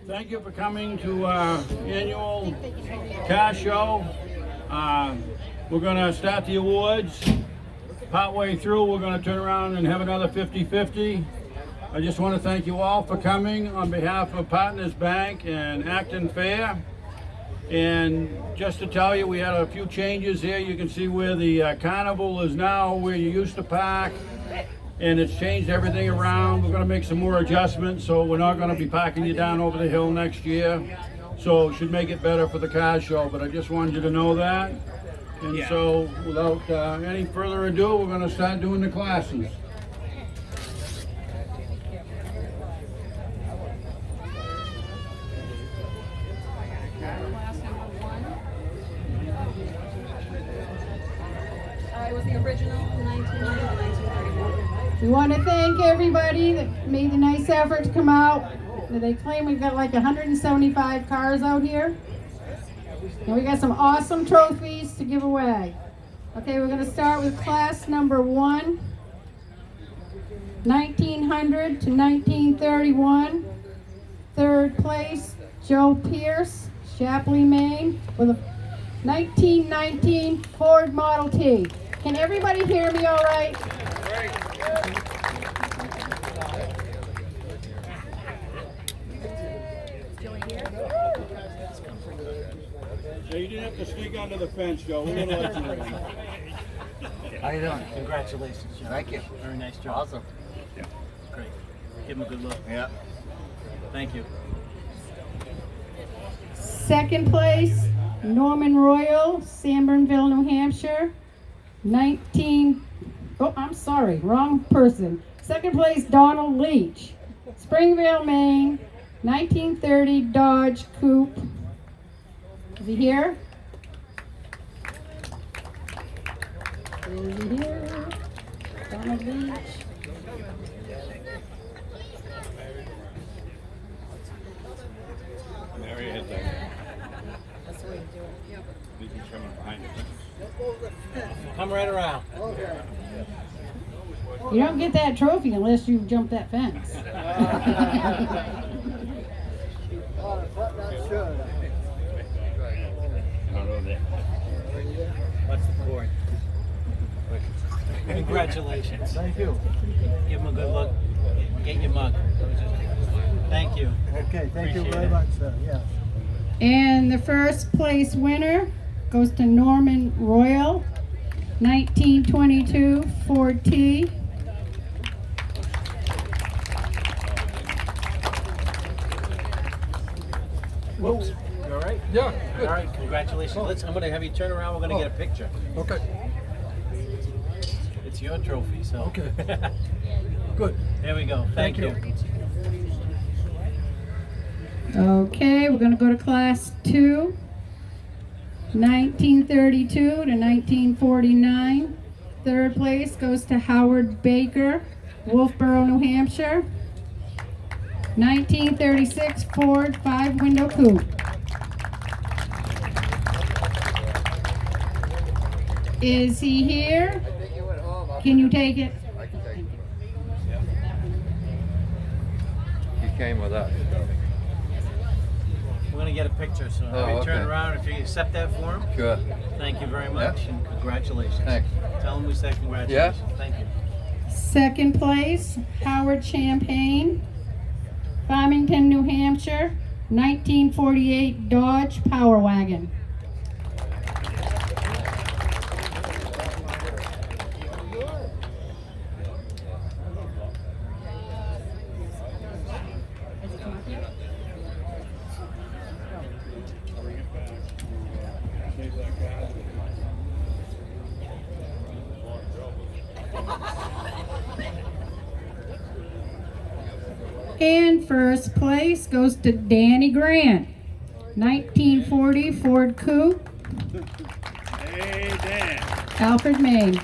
Thank you for coming to our annual car show. We're going to start the awards. Partway through, we're going to turn around and have another 50-50. I just want to thank you all for coming on behalf of Partners Bank and Acton Fair. And just to tell you, we had a few changes here. You can see where the carnival is now, where you used to park. And it's changed everything around. We're going to make some more adjustments, so we're not going to be parking you down over the hill next year. So it should make it better for the car show, but I just wanted you to know that. And so without any further ado, we're going to start doing the classes. Class number 1. It was the original 1990 to 1931. We want to thank everybody that made the nice effort to come out. They claim we've got like 175 cars out here. And we got some awesome trophies to give away. Okay, we're going to start with class number 1, 1900 to 1931. Third place, Joe Pierce, Shapley, Maine, with a 1919 Ford Model T. Can everybody hear me all right? So you didn't have to sneak under the fence, Joe. We're going to let you in. How you doing? Congratulations, Joe. Thank you. Very nice job. Awesome. Great. Give him a good look. Yeah. Thank you. Second place, Norman Royal, Sanbornville, New Hampshire. Wrong person. Second place, Donald Leach, Springville, Maine, 1930 Dodge Coupe. Is he here? Is he here? Donald Leach. Mary had that. That's the way to do it. Yep. You can come behind it. Come right around. You don't get that trophy unless you jump that fence. What's the board? Congratulations. Thank you. Give him a good look. Get your mug. Thank you. Okay, thank you Appreciate very it. much, sir. Yeah. And the first place winner goes to Norman Royal, 1922 Ford T. Whoops. You all right? Yeah, All right. Congratulations. I'm going to have you turn around. We're going to get a picture. Okay. It's your trophy, so. Okay. Good. There we go. Thank you. Okay, we're going to go to class 2, 1932 to 1949. Third place goes to Howard Baker, Wolfboro, New Hampshire. 1936 Ford 5-window coupe. Is he here? Can you take it? I can take it. He came with us. We're going to get a picture, so have you turn okay. around if you accept that for him. Sure. Thank you very much, and congratulations. Thanks. Tell him we said congratulations. Yeah. Thank you. Second place, Howard Champagne, Farmington, New Hampshire, 1948 Dodge Power Wagon. And first place goes to Danny Grant, 1940 Ford Coupe, Hey, Dan. Alfred, Maine.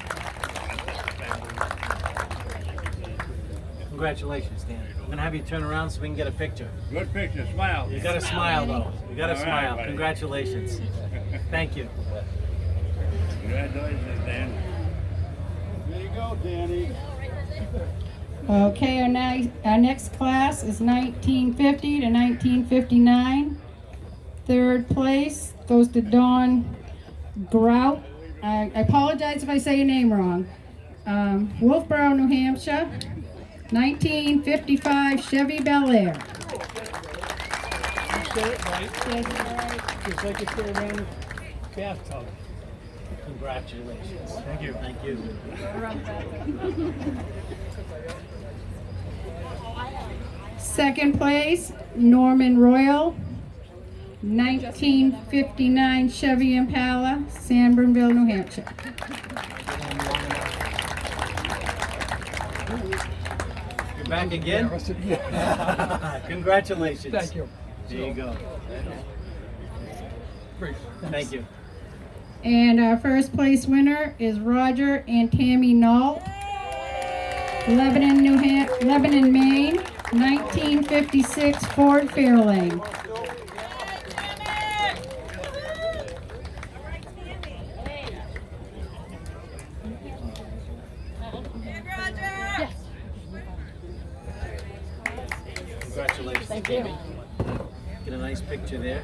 Congratulations, Dan. I'm going to have you turn around so we can get a picture. Good picture. Smile. You got to smile, though. You got to All right, smile. buddy. Congratulations. Thank you. Congratulations, Dan. There you go, Danny. Okay, our next class is 1950 to 1959. Third place goes to Dawn Grout. I apologize if I say your name wrong. Wolfboro, New Hampshire. 1955 Chevy Bel Air. Just like you put around the bathtub. Congratulations. Thank you. Thank you. Second place, Norman Royal. 1959 Chevy Impala, Sanbornville, New Hampshire. You're back again? Congratulations. Thank you. There you go. Thank you. And our first place winner is Roger and Tammy Nault. Lebanon, Maine, 1956 Ford Fairlane. Congratulations. Thank you. Get a nice picture there.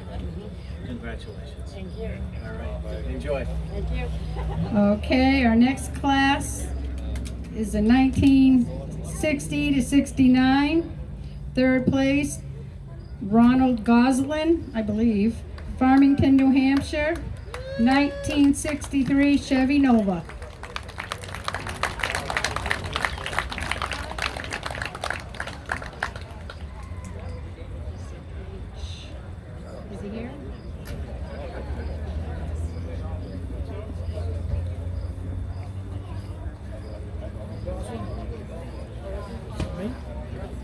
Congratulations. Thank you. All right. Enjoy. Okay, our next class is a 1960 to 69. Third place, Ronald Goslin, I believe, Farmington, New Hampshire, 1963 Chevy Nova. Is he here?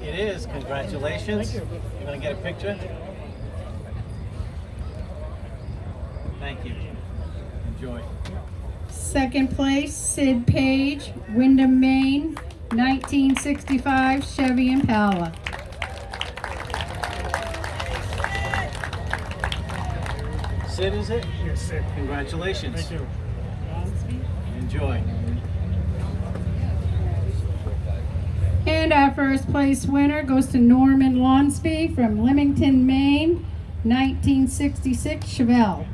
It is. Congratulations. Thank you. You want to get a picture? Thank you. Enjoy. Second place, Sid Page, Wyndham, Maine, 1965 Chevy Impala. Sid, is it? Yes, Sid. Congratulations. Thank you. Enjoy. And our first place winner goes to Norman Lonsby from Leamington, Maine, 1966 Chevelle.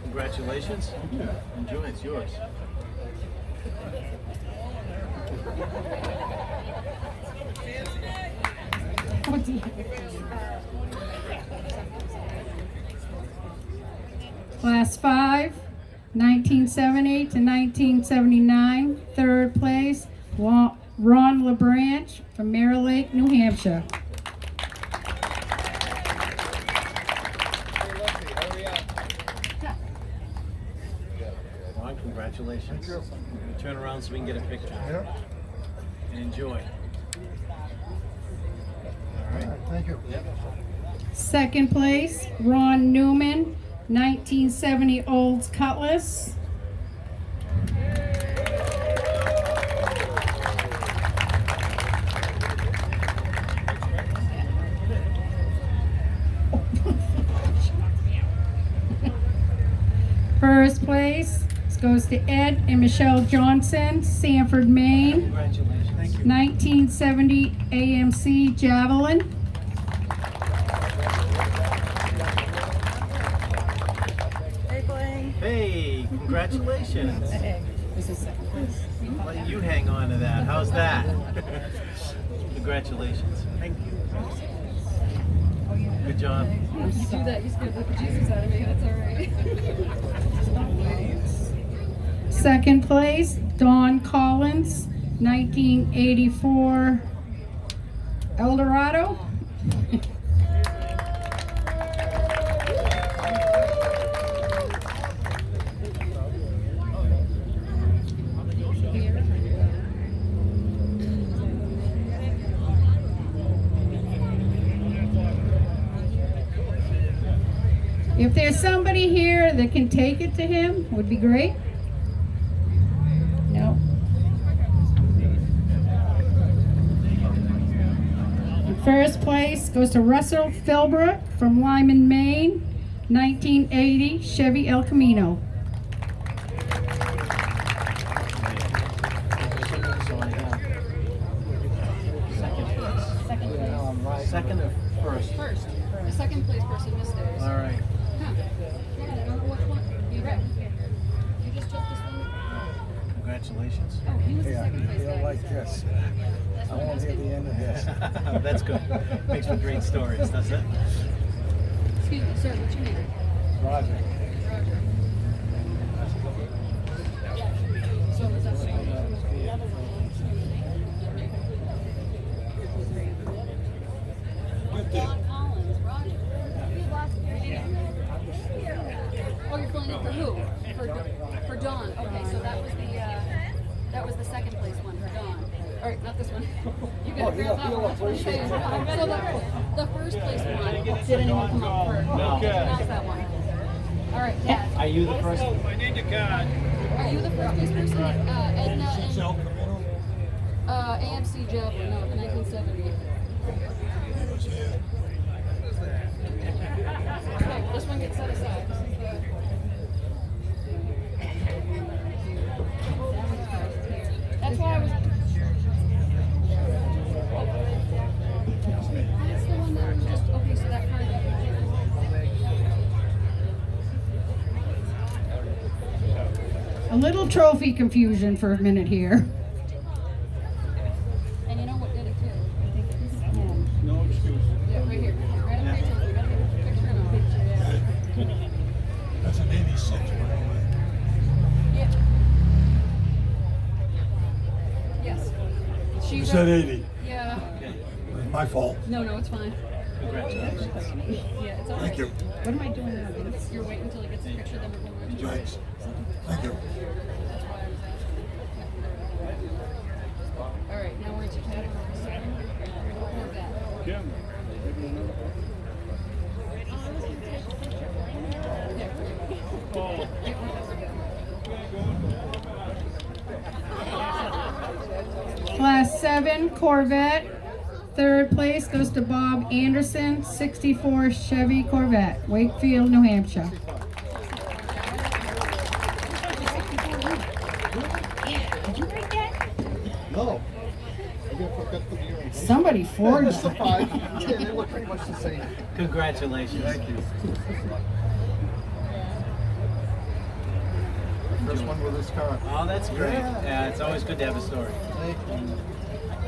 Congratulations. Enjoy. It's yours. Class 5, 1970 to 1979. Third place, Ron LeBranch from Mirror Lake, New Hampshire. Ron, congratulations. Turn around so we can get a picture. And enjoy. All right. Thank you. Second place, Ron Newman, 1970 Olds Cutlass. First place goes to Ed and Michelle Johnson, Sanford, Maine, Congratulations. Thank you. 1970 AMC Javelin. Hey, congratulations. Why don't you hang on to that? How's that? Congratulations. Thank you. Good job. You do that, you scared the Jesus out of me. That's all right. Second place, Don Collins, 1984 Eldorado. If there's somebody here that can take it to him, would be great. No. First place goes to Russell Philbrook from Lyman, Maine, 1980 Chevy El Camino. So I have second place. Second or first? First. The second place person missed theirs. All right. Huh. Yeah, I don't know which one. You read. You just took this one? Congratulations. Oh, he was the second place guy. like this. That's I what I'm won't hear asking. the end of this. That's good. Makes for great stories, doesn't it? Excuse me, sir, what's your name? Roger. Roger. So is that John Collins, Roger. Oh, you're filling in for who? For Dawn. Okay, so that was the second place one for Dawn. All right, not this one. You can grab that one. So the first place one. Did anyone come up for? No. Not that one. All right, Dad. Are you the first? I need the card. Are you the first place person? Edna and AMC Job. No, the 1970. Okay, this one gets set aside. This is the. That's why I was. That's the one that was just okay. So that card. A little trophy confusion for a minute here. And you know what did it too? No excuses. Yeah, right here. Right up here. We gotta get a picture and all. That's an 86, by the way. Yeah. Yes. She You wrote- said 80. Yeah. It's my fault. No, it's fine. Congratulations. Yeah, it's all right. Thank you. What am I doing now? You're waiting until he gets the picture, then we're going to. Thanks. Thank you. That's why I was asking. All right, now we're into category 7. Corvette. Kim. Class 7 Corvette. Third place goes to Bob Anderson, 64 Chevy Corvette, Wakefield, New Hampshire. No. I forgot the year. Somebody forged It's the it. 5. Yeah, they look pretty much the same. Congratulations. Thank you. First one with this car. Oh, that's great. Yeah, it's always good to have a story. Thank you.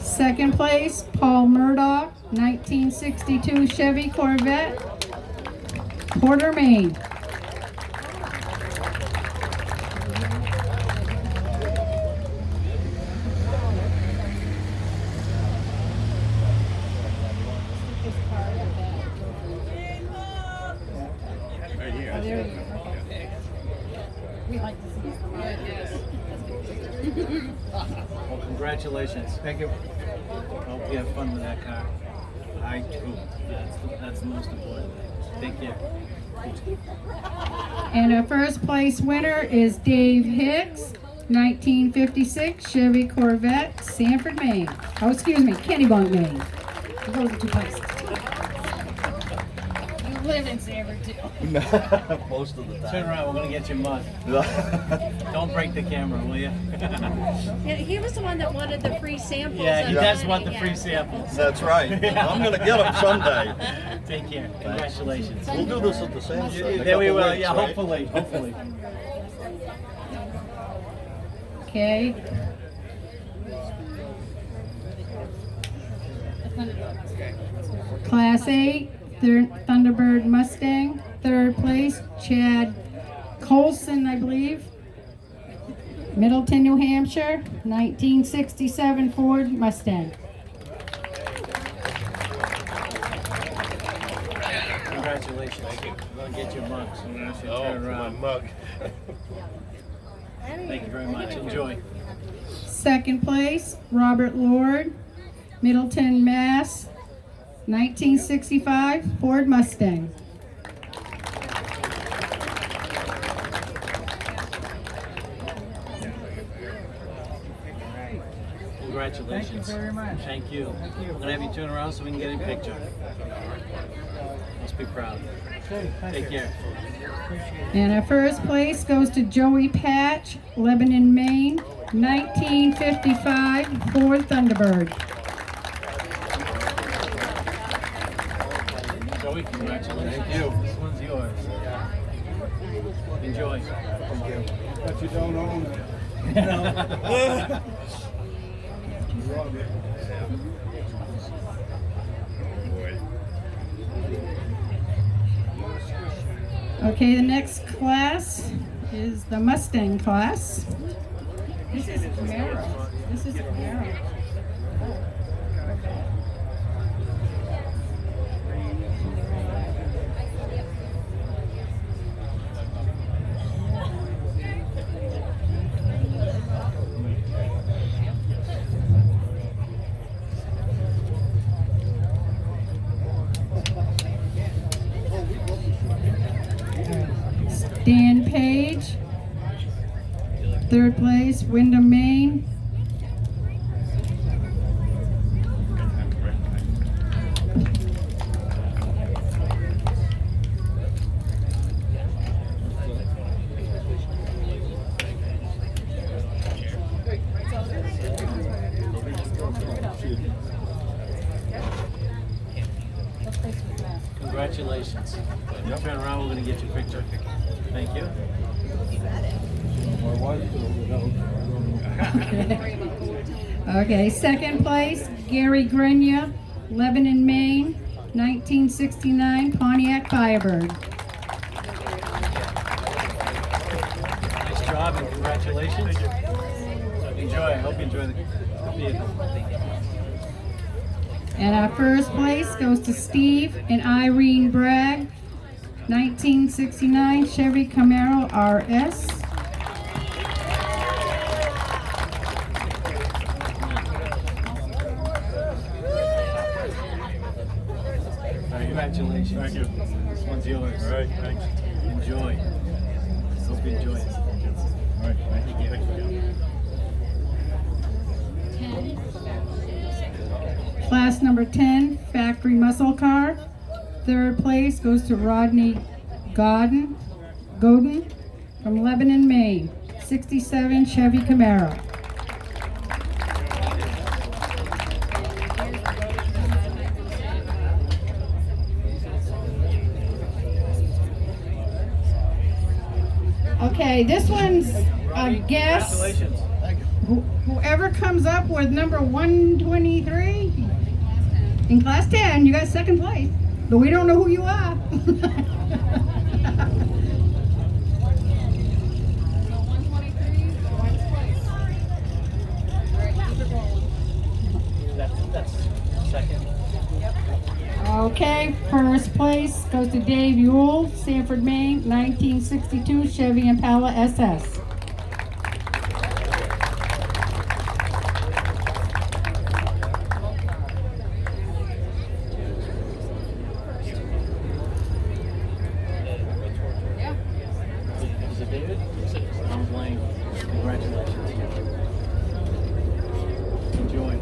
Second place, Paul Murdoch, 1962 Chevy Corvette, Porter, Maine. Right here. There you go. Okay. We like to see it. Well, congratulations. Thank you. Hope you have fun with that car. I too. That's the most important thing. Take care. And our first place winner is Dave Hicks, 1956 Chevy Corvette, Sanford, Maine. Oh, excuse me, Kennebunk, Maine. Those are two places. You live in Sanford too. Most of the Turn around. We're gonna get your mug. Don't break the camera, will you? Yeah, he was the one that wanted the free samples. Yeah, he of does money, want the yeah. free samples. That's right. I'm gonna get them someday. Take care. Congratulations. We'll do this at the same time. in a There we couple will. weeks, Yeah, right? hopefully. Hopefully. Okay. Class 8, Thunderbird Mustang. Third place, Chad Colson, I believe. Middleton, New Hampshire, 1967 Ford Mustang. Congratulations. Thank you. We're gonna get your mug. So we're gonna turn around. mug. Thank you very much. Enjoy. Second place, Robert Lord, Middleton, Mass, 1965 Ford Mustang. Congratulations. Thank you very much. Thank you. Thank you. I'm gonna have you turn around so we can get a picture. Let's be proud. Okay, thank Take you. care. And our first place goes to Joey Patch, Lebanon, Maine, 1955 Ford Thunderbird. Joey, congratulations. Thank you. This one's yours. Enjoy. But you don't own it. Okay, the next class is the Mustang class. This is a Camaro. This is a Camaro. Dan Page, third place, Wyndham, Maine. Congratulations. You turn around, we're gonna get your picture. Thank you. My wife filled it out. Okay, second place, Gary Grenier, Lebanon, Maine, 1969 Pontiac Firebird. Nice job and congratulations. Enjoy. I hope you enjoy the vehicle. And our first place goes to Steve and Irene Bragg, 1969 Chevy Camaro RS. Congratulations. Thank you. This one's yours. All right, thanks. Enjoy. Hope you enjoy it. All right, thank you. Class number 10, factory muscle car. Third place goes to Rodney Godin from Lebanon, Maine, 67 Chevy Camaro. Okay, this one's a guess. Congratulations. Whoever comes up with number 123 in class 10, you got second place, but we don't know who you are. That's second. Okay, first place goes to Dave Ewell, Sanford, Maine, 1962 Chevy Impala SS. Is it David? I'm Blaine. Congratulations. Enjoy.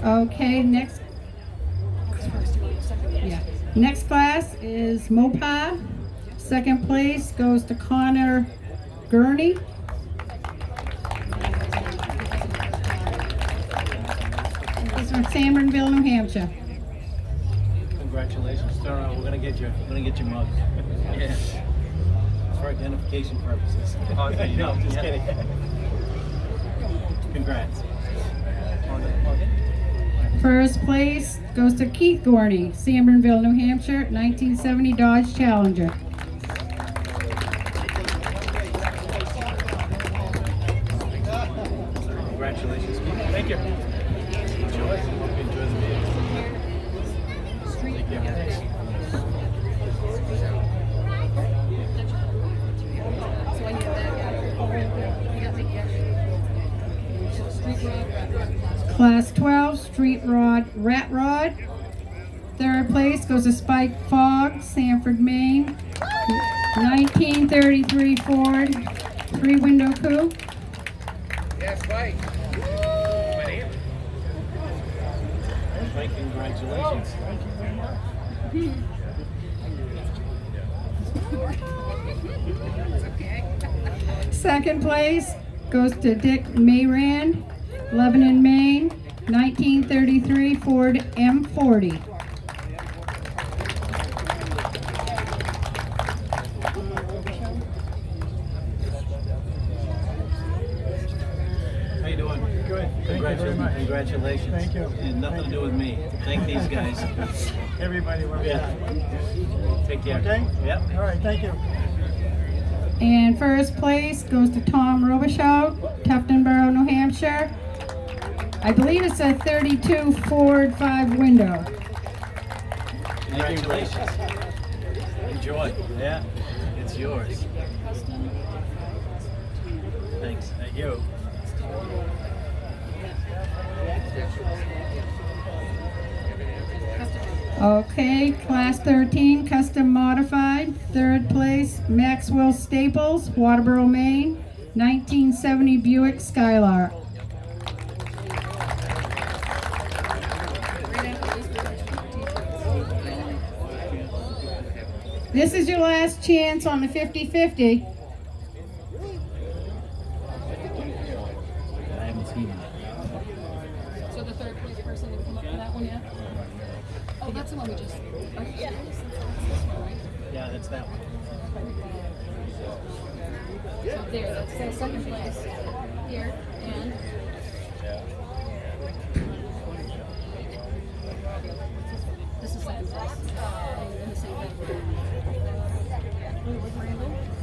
Okay, next. Yeah. Next class is Mopar. Second place goes to Connor Gurney. He's from Sanbornville, New Hampshire. Congratulations. Turn around. We're gonna get your mug. Yes. For identification purposes. Okay, no, just kidding. Congrats. First place goes to Keith Gorney, Sanbornville, New Hampshire, 1970 Dodge Challenger. Congratulations. Thank you. Enjoy. Hope you enjoy the video. Take care. So I need that guy. You got the street rod. Class 12, Street Rod, Rat Rod. Third place goes to Spike Fogg, Sanford, Maine. 1933 Ford, 3-window coupe. Mike, congratulations. Second place goes to Dick Mayran, Lebanon, Maine. 1933 Ford M40. How you doing? Good. Thank you very much. Congratulations. Thank you. And nothing to do with me. Thank these guys. Everybody, we're Yeah. Take care. Okay? Yep. All right, thank you. And first place goes to Tom Robichaud, Tuftonboro, New Hampshire. I believe it's a 32 Ford 5-window. Congratulations. Enjoy. Yeah. It's yours. Thanks. Thank you. Okay, Class 13, Custom Modified. Third place, Maxwell Staples, Waterboro, Maine. 1970 Buick Skylark. This is your last chance on the 50-50. I haven't seen it. So the third place person didn't come up for that one yet? Oh, that's the one we just. Yeah. Yeah, that's that one. So there, that's the second place. Here, and. This is second place. In the same category.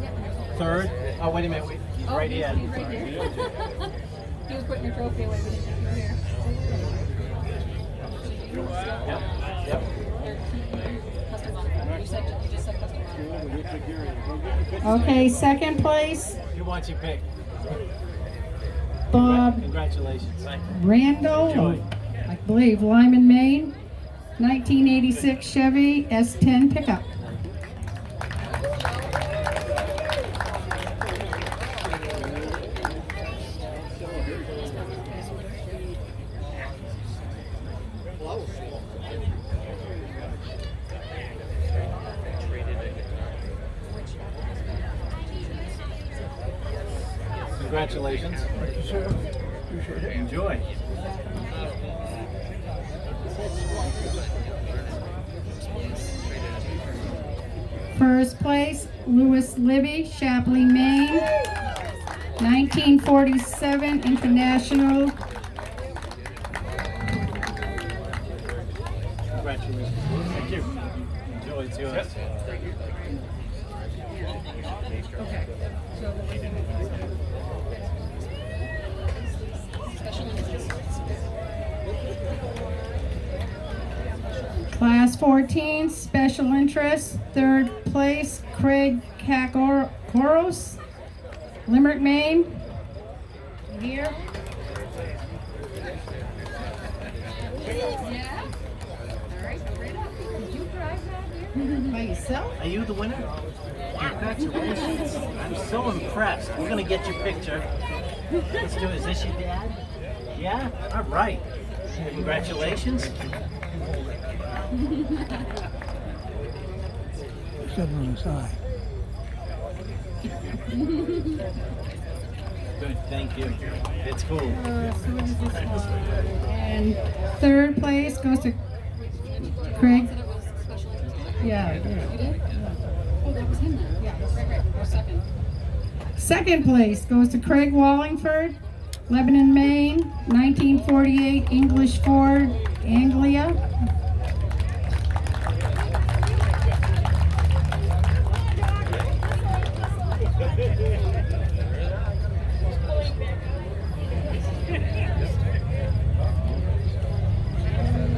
Yeah. Third? Oh, wait a minute. Wait. He's Oh, right he's here. right here. He was putting your trophy away. We didn't know you were here. Yep. Yep. Custom modified. You just said custom modified. Okay, second place, You want your pick. Bob Congratulations. Randall, Enjoy. I believe Lyman, Maine. 1986 Chevy S10 pickup. Congratulations. Enjoy. First place, Louis Libby, Shapley, Maine. 1947 International. Congratulations. Thank you. Enjoy. It's yours. Okay. Special interest. Class 14, Special Interest. Third place, Craig Kakoros, Limerick, Maine. Here. Yeah? All right, go right up. Did you drive that here? By yourself? Are you the winner? Congratulations. I'm so impressed. We're going to get your picture. Let's do it. Is this your dad? Yeah? All right. Congratulations. Sitting on the side. Good. Thank you. It's cool. And third place goes to Craig. Said it was special interest. Yeah. You did? Oh, that was him then. Yeah. Right. Or second. Second place goes to Craig Wallingford, Lebanon, Maine. 1948 English Ford Anglia.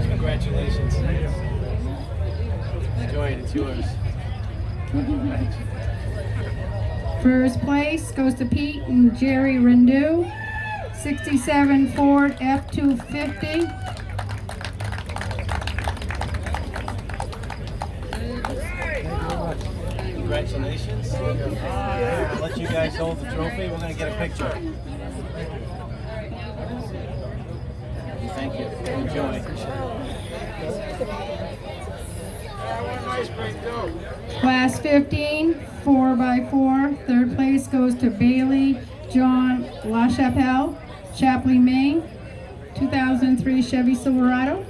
Congratulations. Enjoy it. It's yours. First place goes to Pete and Jerry Rendu, 67 Ford F-250. Congratulations. I'll let you guys hold the trophy. We're going to get a picture. Thank you. Enjoy. Class 15, 4x4. Third place goes to Bailey John LaChapelle, Chapley, Maine, 2003 Chevy Silverado.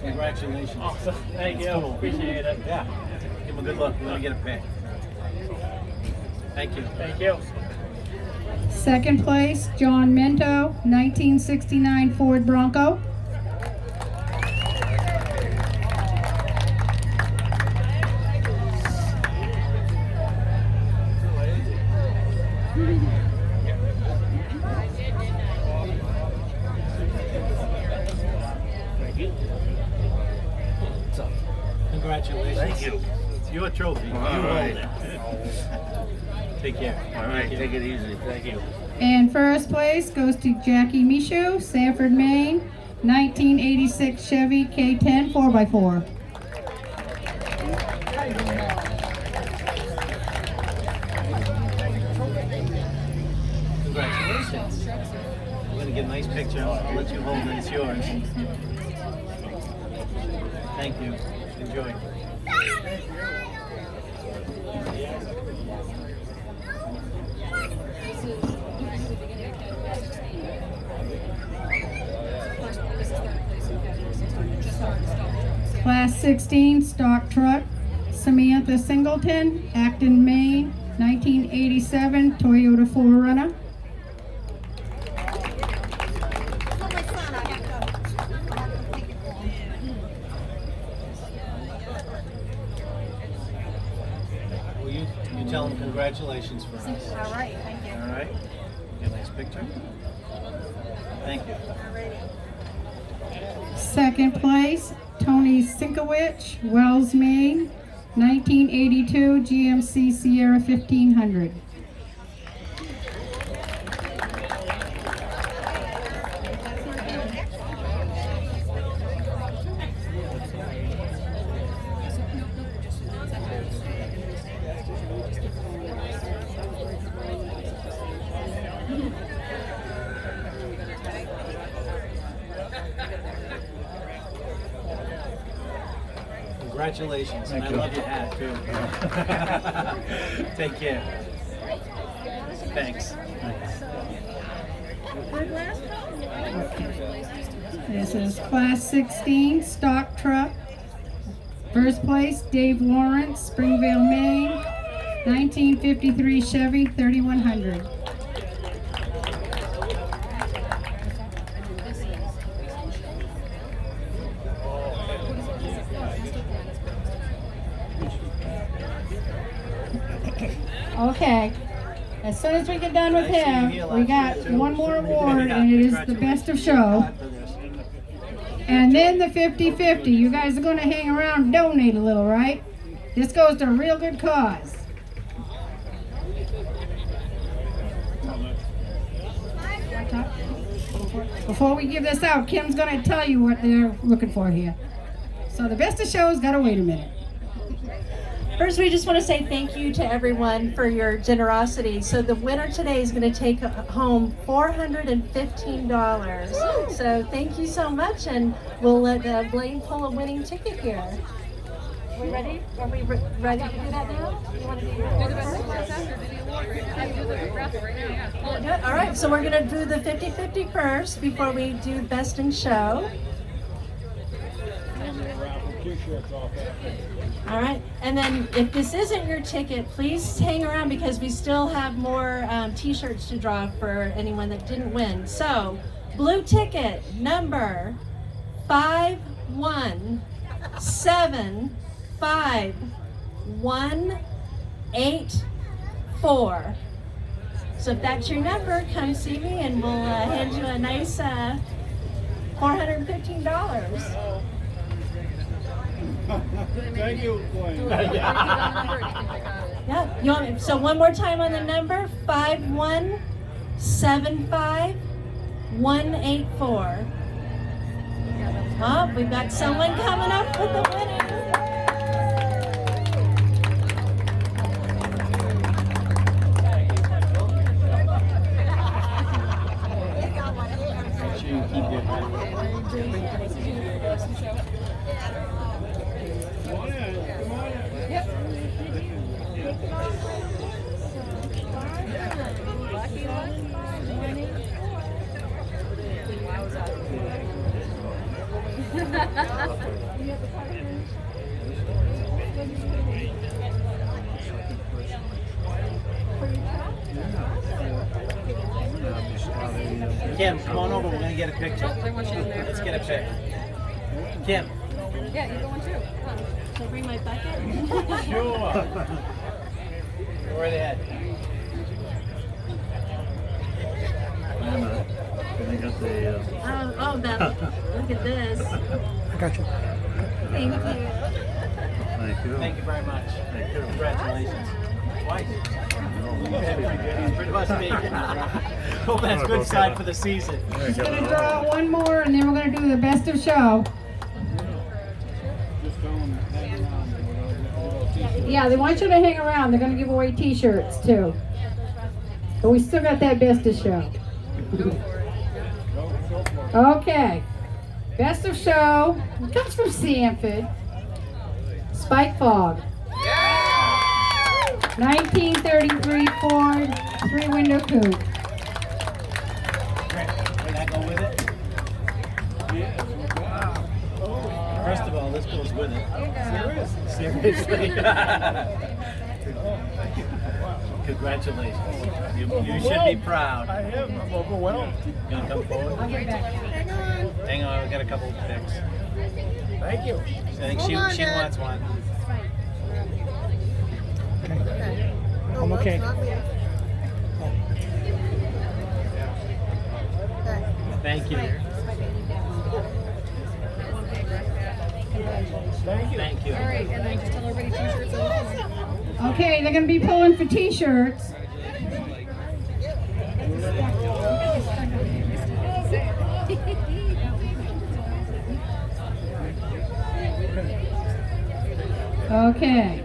Congratulations. Awesome. Thank you. Cool. Appreciate it. Yeah. Give them a good look. We're going to get a pic. Thank you. Thank you. Second place, John Minto, 1969 Ford Bronco. Congratulations. Thank you. It's your trophy. You right. hold it. Take care. All right, take it easy. Thank you. And first place goes to Jackie Michaud, Sanford, Maine, 1986 Chevy K10 4x4. Congratulations. I'm going to get a nice picture. I'll let you hold it. It's yours. Thank you. Enjoy. Class 16 stock truck, Samantha Singleton, Acton, Maine, 1987 Toyota 4Runner. Well, you tell them congratulations for us. All right, thank you. All right. Get a nice picture. Thank you. Second place, Tony Sinkowicz, Wells, Maine, 1982 GMC Sierra 1500. Congratulations, and I love your hat too. Take care. Thanks. This is Class 16 stock truck. First place, Dave Lawrence, Springvale, Maine, 1953 Chevy 3100. Okay, as soon as we get done with him, we got one more award, and it is the best of show. And then the 50-50. You guys are going to hang around and donate a little, right? This goes to a real good cause. Before we give this out, Kim's going to tell you what they're looking for here. So the best of show's got to wait a minute. First, we just want to say thank you to everyone for your generosity. So the winner today is going to take home $415. So thank you so much, and we'll let Blaine pull a winning ticket here. Are we ready? Are we ready to do that now? You want to do your award first? Good. All right, so we're going to do the 50-50 first before we do best in show. t-shirts off. All right, and then if this isn't your ticket, please hang around because we still have more t-shirts to draw for anyone that didn't win. So, blue ticket number 5175-184. So if that's your number, come see me and we'll hand you a nice $415. Thank you, Glenn. Yeah, you want me, so one more time on the number, 5175-184. Oh, we've got someone coming up with the winner. Make sure you keep your hand. Come on in, come on in. Kim, come on over. We're gonna get a picture. Let's get a pic. Kim. Yeah, you going too. Should I bring my bucket? Sure. Go right ahead. Oh, that, look at this. I got you. Thank you. Thank you. Thank you very much. Thank you. Congratulations. Twice. Pretty much me. Hope that's good side for the season. We're gonna draw one more and then we're gonna do the best of show. Just tell them, hang around. T-shirts. Yeah, they want you to hang around. They're gonna give away t-shirts too. But we still got that best of show. Go for it. Okay. Best of show comes from Sanford. Spike Fog. 1933 Ford 3-window coupe. Can I go with it? First of all, this goes with it. Seriously. Congratulations. You should be proud. I am. I'm overwhelmed. You gonna come forward? Hang on, we got a couple of pics. Thank you. I think she wants one. I'm okay. Thank you. Thank you. Thank you. All right, and then just tell everybody t-shirts and Okay, they're gonna be pulling for t-shirts. Okay.